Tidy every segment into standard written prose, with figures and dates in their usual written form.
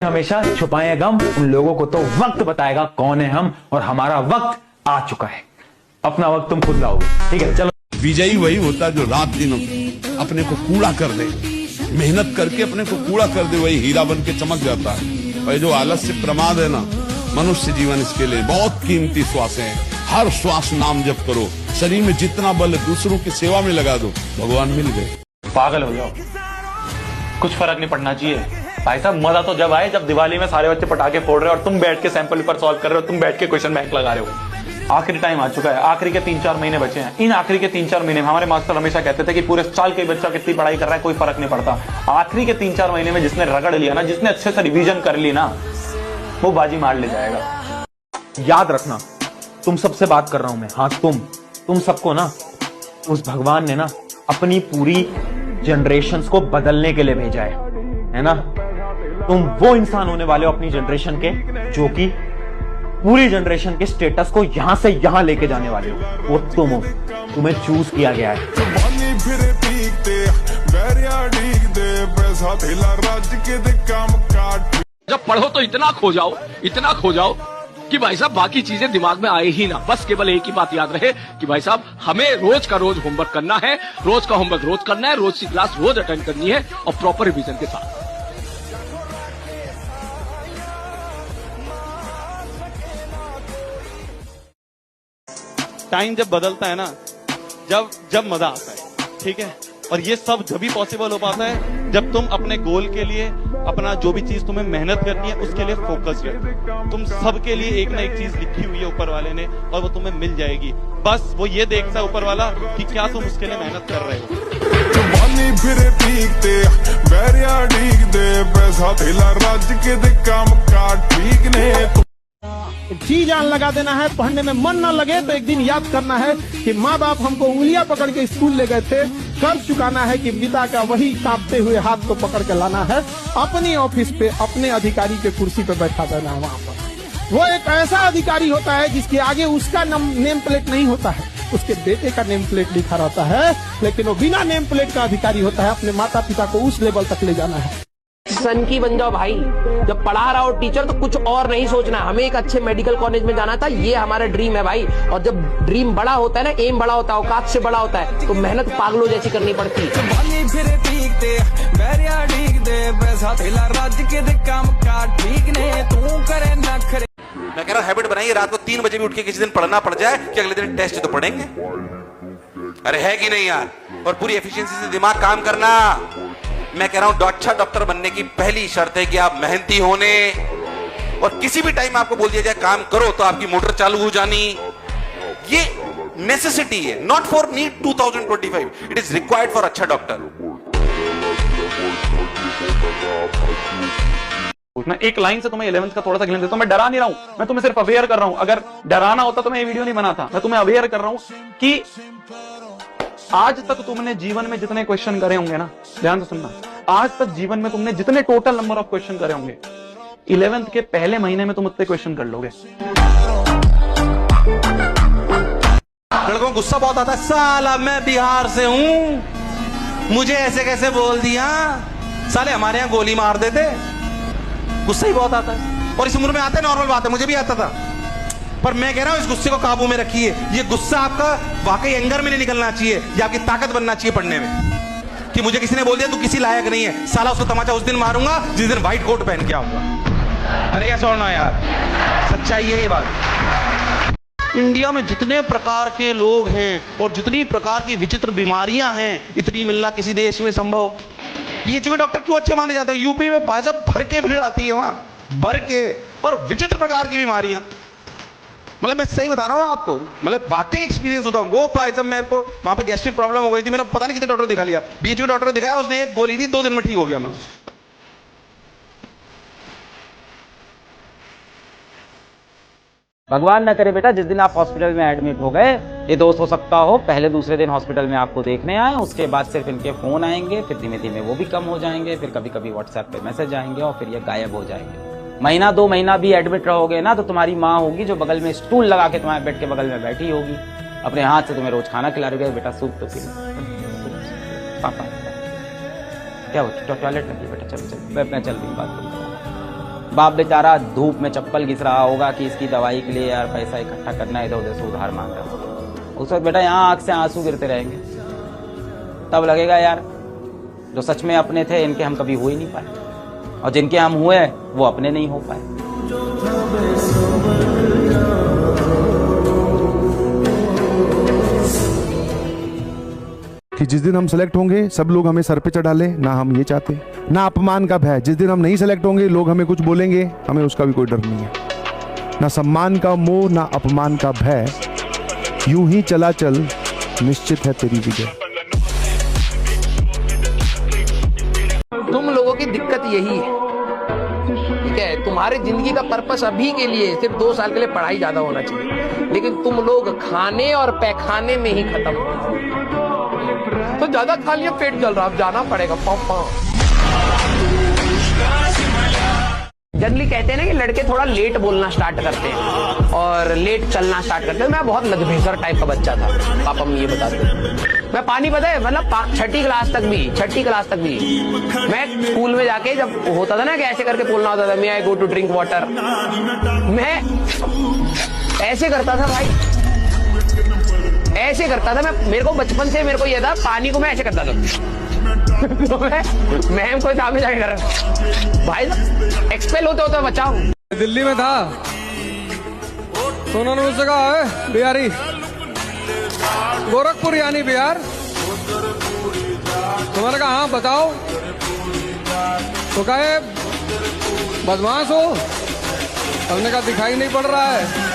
हमेशा छुपाए गम, उन लोगों को तो वक्त बताएगा कौन है हम, और हमारा वक्त आ चुका है। अपना वक्त तुम खुद लाओगे, ठीक है? चलो। विजयी वही होता है जो रात दिन अपने को कूड़ा कर दे, मेहनत करके अपने को कूड़ा कर दे, वही हीरा बन के चमक जाता है। और जो आलस्य प्रमाद है ना, मनुष्य जीवन इसके लिए बहुत कीमती श्वास है। हर श्वास नाम जप करो, शरीर में जितना बल दूसरों की सेवा में लगा दो, भगवान मिल गए। पागल हो जाओ, कुछ फर्क नहीं पड़ना चाहिए भाई साहब। मजा तो जब आए जब दिवाली में सारे बच्चे पटाखे फोड़ रहे हो और तुम बैठ के सैंपल पेपर सॉल्व कर रहे हो, तुम बैठ के क्वेश्चन बैंक लगा रहे हो। आखिरी टाइम आ चुका है, आखिरी के 3-4 महीने बचे हैं। इन आखिरी के 3-4 महीने में हमारे मास्टर हमेशा कहते थे कि पूरे साल के बच्चा कितनी पढ़ाई कर रहा है कोई फर्क नहीं पड़ता। आखिरी के 3-4 महीने में जिसने रगड़ लिया ना, जिसने अच्छे से रिवीजन कर ली ना, वो बाजी मार ले जाएगा। याद रखना, तुम सबसे बात कर रहा हूं मैं। हाँ, तुम सबको ना उस भगवान ने ना अपनी पूरी जनरेशंस को बदलने के लिए भेजा है ना? तुम वो इंसान होने वाले हो अपनी जनरेशन के जो कि पूरी जनरेशन के स्टेटस को यहां से यहां लेके जाने वाले हो। वो तुम हो, तुम्हें चूज किया गया है। जब पढ़ो तो इतना खो जाओ कि भाई साहब बाकी चीजें दिमाग में आए ही ना। बस केवल एक ही बात याद रहे कि भाई साहब हमें रोज का रोज होमवर्क करना है, रोज का होमवर्क रोज करना है, रोज की क्लास रोज अटेंड करनी है और प्रॉपर रिवीजन के साथ। टाइम जब बदलता है ना, जब मजा आता है, ठीक है? और ये सब जब भी पॉसिबल हो पाता है जब तुम अपने गोल के लिए, अपना जो भी चीज तुम्हें मेहनत करनी है उसके लिए फोकस करो। तुम सबके लिए एक ना एक चीज लिखी हुई है ऊपर वाले ने, और वो तुम्हें मिल जाएगी। बस वो ये देखता है ऊपर वाला कि क्या तुम उसके लिए मेहनत कर रहे हो। जी जान लगा देना है। पढ़ने में मन न लगे तो एक दिन याद करना है कि माँ बाप हमको उंगलियां पकड़ के स्कूल ले गए थे। कर्ज चुकाना है कि पिता का वही कांपते हुए हाथ को पकड़ के लाना है। अपनी ऑफिस पे अपने अधिकारी के कुर्सी पे बैठा देना है। वहाँ पर वो एक ऐसा अधिकारी होता है जिसके आगे उसका नेम प्लेट नहीं होता है, उसके बेटे का नेम प्लेट लिखा रहता है, लेकिन वो बिना नेम प्लेट का अधिकारी होता है। अपने माता पिता को उस लेवल तक ले जाना है। सन की बन जाओ भाई। जब पढ़ा रहा हो टीचर तो कुछ और नहीं सोचना। हमें एक अच्छे मेडिकल कॉलेज में जाना था, ये हमारा ड्रीम है भाई। और जब ड्रीम बड़ा होता है ना, एम बड़ा होता है, औकात से बड़ा होता है, तो मेहनत पागलों जैसी करनी पड़ती है। मैं कह रहा हूँ हैबिट बनाइए, रात को 3 बजे भी उठ के किसी दिन पढ़ना पड़ जाए कि अगले दिन टेस्ट तो पढ़ेंगे। अरे है कि नहीं यार? और पूरी एफिशिएंसी से दिमाग काम करना। मैं कह रहा हूं अच्छा डॉक्टर बनने की पहली शर्त है कि आप मेहनती होने, और किसी भी टाइम आपको बोल दिया जाए काम करो तो आपकी मोटर चालू हो जानी। ये नेसेसिटी है, not for need 2025, it is required for अच्छा डॉक्टर। मैं एक लाइन से तुम्हें 11th का थोड़ा सा ग्लिम्स देता हूं। मैं डरा नहीं रहा हूं, मैं तुम्हें सिर्फ अवेयर कर रहा हूं। अगर डराना होता तो मैं ये वीडियो नहीं बनाता। मैं तुम्हें अवेयर कर रहा हूं कि आज तक तुमने जीवन में जितने क्वेश्चन करे होंगे ना, ध्यान से सुनना, आज तक जीवन में तुमने जितने टोटल नंबर ऑफ क्वेश्चन करे होंगे, 11th के पहले महीने में तुम उतने क्वेश्चन कर लोगे। लड़कों को गुस्सा बहुत आता है, साला मैं बिहार से हूं, मुझे ऐसे कैसे बोल दिया, साले हमारे यहां गोली मार देते। गुस्सा ही बहुत आता है, और इस उम्र में आता है, नॉर्मल बात है, मुझे भी आता था। पर मैं कह रहा हूं इस गुस्से को काबू में रखिए। ये गुस्सा आपका वाकई एंगर में नहीं निकलना चाहिए, ये आपकी ताकत बनना चाहिए पढ़ने में। कि मुझे किसी ने बोल दिया तू किसी लायक नहीं है, साला उसको तमाचा उस दिन मारूंगा जिस दिन व्हाइट कोट पहन के आऊंगा। अरे क्या छोड़ना यार, सच्चाई है ये बात। इंडिया में जितने प्रकार के लोग हैं और जितनी प्रकार की विचित्र बीमारियां हैं, इतनी मिलना किसी देश में संभव। ये जो डॉक्टर क्यों अच्छे माने जाते हैं? यूपी में भाई साहब भर के भीड़ आती है, वहां भर के, और विचित्र प्रकार की बीमारियां। मतलब मैं सही बता रहा हूँ आपको, मतलब वाकई एक्सपीरियंस होता है। वो भाई साहब मेरे को वहां पे गैस्ट्रिक प्रॉब्लम हो गई थी, मेरा पता नहीं कितने डॉक्टर दिखा लिया, बीच में डॉक्टर ने दिखाया, उसने एक गोली दी, 2 दिन में ठीक हो गया मैं। भगवान न करे बेटा जिस दिन आप हॉस्पिटल में एडमिट हो गए, ये दोस्त हो सकता हो पहले दूसरे दिन हॉस्पिटल में आपको देखने आए, उसके बाद सिर्फ इनके फोन आएंगे, फिर धीमे धीमे वो भी कम हो जाएंगे, फिर कभी कभी व्हाट्सएप पे मैसेज आएंगे और फिर ये गायब हो जाएंगे। महीना 2 महीना भी एडमिट रहोगे ना, तो तुम्हारी माँ होगी जो बगल में स्टूल लगा के तुम्हारे बेड के बगल में बैठी होगी, अपने हाथ से तुम्हें रोज खाना खिला रही है, बेटा सूप तो पी पापा क्या हो टॉयलेट लगी बेटा, चलो मैं चल रही हूँ, बात करूँ। बाप बेचारा धूप में चप्पल घिस रहा होगा कि इसकी दवाई के लिए यार पैसा इकट्ठा करना है, इधर उधर से उधार मांग रहा होगा। उस वक्त बेटा यहाँ आंख से आंसू गिरते रहेंगे, तब लगेगा यार जो सच में अपने थे इनके हम कभी हो ही नहीं पाए, और जिनके हम हुए वो अपने नहीं हो पाए। कि जिस दिन हम सेलेक्ट होंगे सब लोग हमें सर पे चढ़ा ले, ना हम ये चाहते, ना अपमान का भय। जिस दिन हम नहीं सेलेक्ट होंगे लोग हमें कुछ बोलेंगे, हमें उसका भी कोई डर नहीं है। ना सम्मान का मोह, ना अपमान का भय, यूं ही चला चल, निश्चित है तेरी विजय। तुम लोगों की दिक्कत यही है, ठीक है? तुम्हारे जिंदगी का पर्पस अभी के लिए सिर्फ 2 साल के लिए पढ़ाई ज्यादा होना चाहिए, लेकिन तुम लोग खाने और पैखाने में ही खत्म हो। तो ज्यादा खा लिया, पेट जल रहा, अब जाना पड़ेगा। पापा जनरली कहते हैं ना कि लड़के थोड़ा लेट बोलना स्टार्ट करते हैं और लेट चलना स्टार्ट करते हैं। मैं बहुत लदभेसर टाइप का बच्चा था, पापा मुझे बताते हैं। मैं पानी पता है मतलब 6ठी क्लास तक भी मैं स्कूल में जाके जब होता था ना कि ऐसे करके बोलना होता था, मैं आई गो टू ड्रिंक वाटर, मैं ऐसे करता था भाई, ऐसे करता था मैं। मेरे को बचपन से मेरे को ये था, पानी को मैं ऐसे करता था तो मैं कोई सामने जाके कर रहा भाई, एक्सपेल होते बचाओ। दिल्ली में था तो उन्होंने मुझसे कहा है बिहारी, गोरखपुर यानी बिहार। तो मैंने कहा हाँ बताओ। तो कहे बदमाश हो। हमने कहा दिखाई नहीं पड़ रहा है।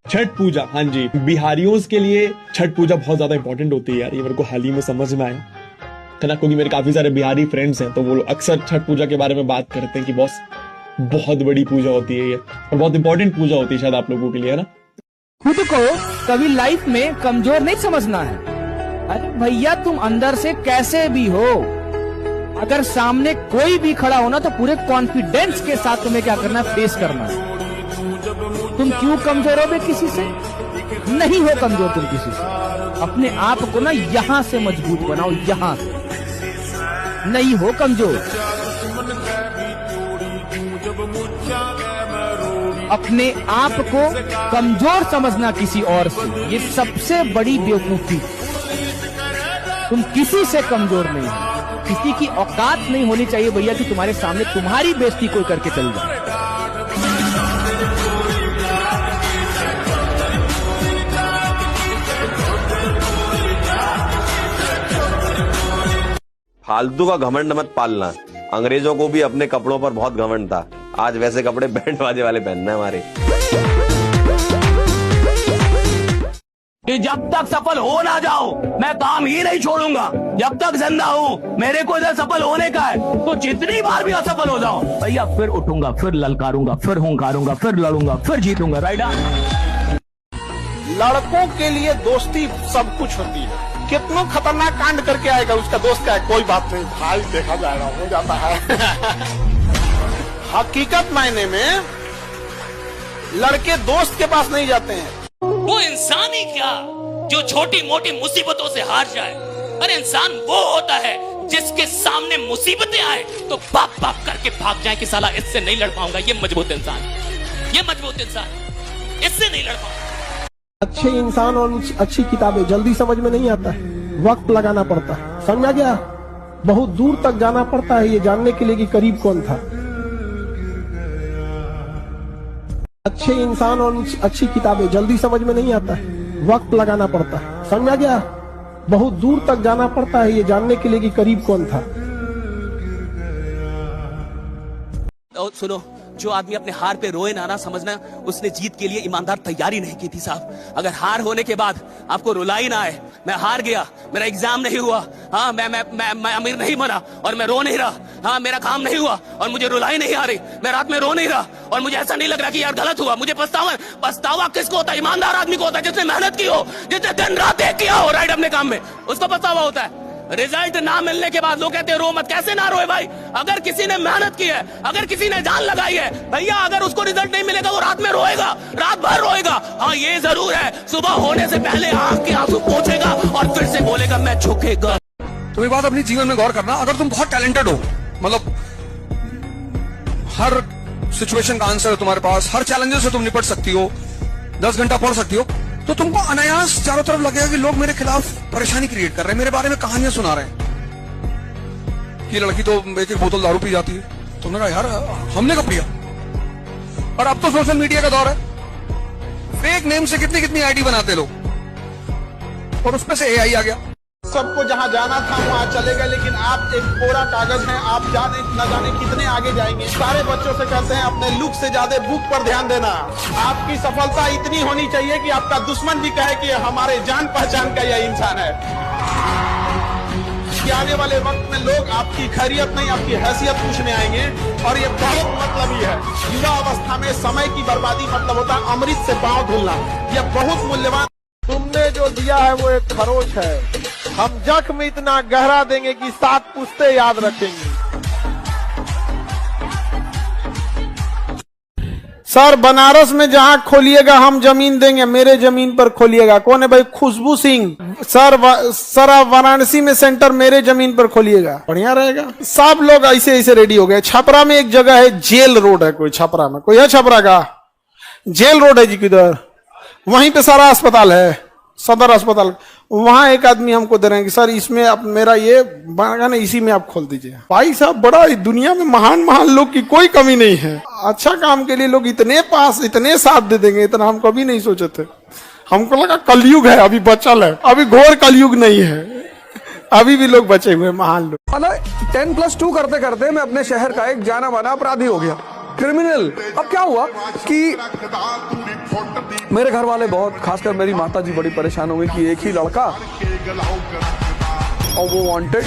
छठ पूजा, हाँ जी, बिहारियों के लिए छठ पूजा बहुत ज्यादा इंपॉर्टेंट होती है यार। ये मेरे को हाल ही में समझ में आया है ना, क्योंकि मेरे काफी सारे बिहारी फ्रेंड्स हैं, तो वो लोग अक्सर छठ पूजा के बारे में बात करते हैं कि बॉस बहुत बड़ी पूजा होती है ये, और बहुत इंपॉर्टेंट पूजा होती है शायद आप लोगों के लिए, है ना। खुद को कभी लाइफ में कमजोर नहीं समझना है। अरे भैया तुम अंदर से कैसे भी हो, अगर सामने कोई भी खड़ा होना तो पूरे कॉन्फिडेंस के साथ तुम्हें क्या करना है, फेस करना है। तुम क्यों कमजोर हो बे किसी से? नहीं हो कमजोर तुम किसी से। अपने आप को ना यहां से मजबूत बनाओ, यहां से। नहीं हो कमजोर। अपने आप को कमजोर समझना किसी और से, ये सबसे बड़ी बेवकूफी। तुम किसी से कमजोर नहीं हो। किसी की औकात नहीं होनी चाहिए भैया कि तुम्हारे सामने तुम्हारी बेइज्जती कोई करके चल जाए। फालतू का घमंड मत पालना। अंग्रेजों को भी अपने कपड़ों पर बहुत घमंड था, आज वैसे कपड़े बैंड बाजे वाले पहनना है हमारे। कि जब तक सफल हो ना जाओ मैं काम ही नहीं छोड़ूंगा। जब तक जिंदा हूँ मेरे को इधर सफल होने का है, तो जितनी बार भी असफल हो जाओ भैया फिर उठूंगा, फिर ललकारूंगा, फिर हुंकारूंगा, फिर लड़ूंगा, फिर जीतूंगा। राइट। लड़कों के लिए दोस्ती सब कुछ होती है। कितना खतरनाक कांड करके आएगा उसका दोस्त का कोई बात नहीं भाई, देखा जाएगा, हो जाता है। हकीकत मायने में लड़के दोस्त के पास नहीं जाते हैं। वो इंसान ही क्या जो छोटी मोटी मुसीबतों से हार जाए। अरे इंसान वो होता है जिसके सामने मुसीबतें आए तो बाप बाप करके भाग जाए कि साला इससे नहीं लड़ पाऊंगा। ये मजबूत इंसान, ये मजबूत इंसान, इससे नहीं लड़ पाऊंगा। अच्छे इंसान और अच्छी किताबें जल्दी समझ में नहीं आता है, वक्त लगाना पड़ता है। समझा गया? बहुत दूर तक जाना पड़ता है ये जानने के लिए कि करीब कौन था। अच्छे इंसान और अच्छी किताबें जल्दी समझ में नहीं आता है, वक्त लगाना पड़ता है। समझा गया? बहुत दूर तक जाना पड़ता है ये जानने के लिए कि करीब कौन था। सुनो, जो आदमी अपने हार पे रोए ना समझना उसने जीत के लिए ईमानदार तैयारी नहीं की थी साहब। अगर हार होने के बाद आपको रुलाई ना आए, मैं हार गया, मेरा एग्जाम नहीं हुआ, हाँ मैं अमीर नहीं बना और मैं रो नहीं रहा, हाँ मेरा काम नहीं हुआ और मुझे रुलाई नहीं आ रही, मैं रात में रो नहीं रहा और मुझे ऐसा नहीं लग रहा कि यार गलत हुआ, मुझे पछतावा किसको होता है? ईमानदार आदमी को होता है, जिसने मेहनत की हो, जिसने दिन रात एक किया हो राइट अपने काम में, उसको पछतावा होता है। रिजल्ट ना मिलने के बाद लोग कहते हैं रो मत। कैसे ना रोए भाई? अगर किसी ने मेहनत की है, अगर किसी ने जान लगाई है भैया, अगर उसको रिजल्ट नहीं मिलेगा वो रात में रोएगा, रात भर रोएगा। हाँ ये जरूर है, सुबह होने से पहले आंख के आंसू पोंछेगा और फिर से बोलेगा मैं झुकेगा। तुम एक बात अपनी जीवन में गौर करना, अगर तुम बहुत टैलेंटेड हो, मतलब हर सिचुएशन का आंसर है तुम्हारे पास, हर चैलेंजेस से तुम निपट सकती हो, 10 घंटा पढ़ सकती हो, तो तुमको अनायास चारों तरफ लगेगा कि लोग मेरे खिलाफ परेशानी क्रिएट कर रहे हैं, मेरे बारे में कहानियां सुना रहे हैं कि लड़की तो एक बोतल दारू पी जाती है। तुमने कहा यार हमने कब पिया? और अब तो सोशल मीडिया का दौर है, फेक नेम से कितनी कितनी आईडी बनाते लोग, और उसमें से एआई आ गया। सबको जहां जाना था वहां चले गए, लेकिन आप एक कोरा कागज हैं, आप जाने न जाने कितने आगे जाएंगे। सारे बच्चों से कहते हैं अपने लुक से ज्यादा बुक पर ध्यान देना। आपकी सफलता इतनी होनी चाहिए कि आपका दुश्मन भी कहे कि हमारे जान पहचान का यह इंसान है। कि आने वाले वक्त में लोग आपकी खैरियत नहीं, आपकी हैसियत पूछने आएंगे, और ये बहुत मतलबी है। युवा अवस्था में समय की बर्बादी मतलब होता है अमृत से पांव धुलना। यह बहुत मूल्यवान। तुमने जो दिया है वो एक खरोच है, हम जख्म इतना गहरा देंगे कि 7 पुश्ते याद रखेंगे। सर बनारस में जहां खोलिएगा हम जमीन देंगे, मेरे जमीन पर खोलिएगा। कौन है भाई? खुशबू सिंह। सर आप वाराणसी में सेंटर मेरे जमीन पर खोलिएगा, बढ़िया रहेगा। सब लोग ऐसे ऐसे रेडी हो गए। छपरा में एक जगह है, जेल रोड है, कोई छपरा में कोई है? छपरा का जेल रोड है जी किधर, वहीं पे सारा अस्पताल है, सदर अस्पताल। वहां एक आदमी हमको दे रहे हैं कि सर इसमें आप मेरा ये बना ना, इसी में आप खोल दीजिए। भाई साहब बड़ा दुनिया में महान महान लोग की कोई कमी नहीं है। अच्छा काम के लिए लोग इतने पास इतने साथ दे देंगे, इतना हम कभी नहीं सोचे थे। हमको लगा कलयुग है अभी बचल है, अभी घोर कलयुग नहीं है, अभी भी लोग बचे हुए महान लोग। मतलब 10+2 करते करते मैं अपने शहर का एक जाना माना अपराधी हो गया, क्रिमिनल। अब क्या हुआ कि मेरे घर वाले बहुत, खासकर मेरी माता जी बड़ी परेशान हो गई कि एक ही लड़का और वो वांटेड।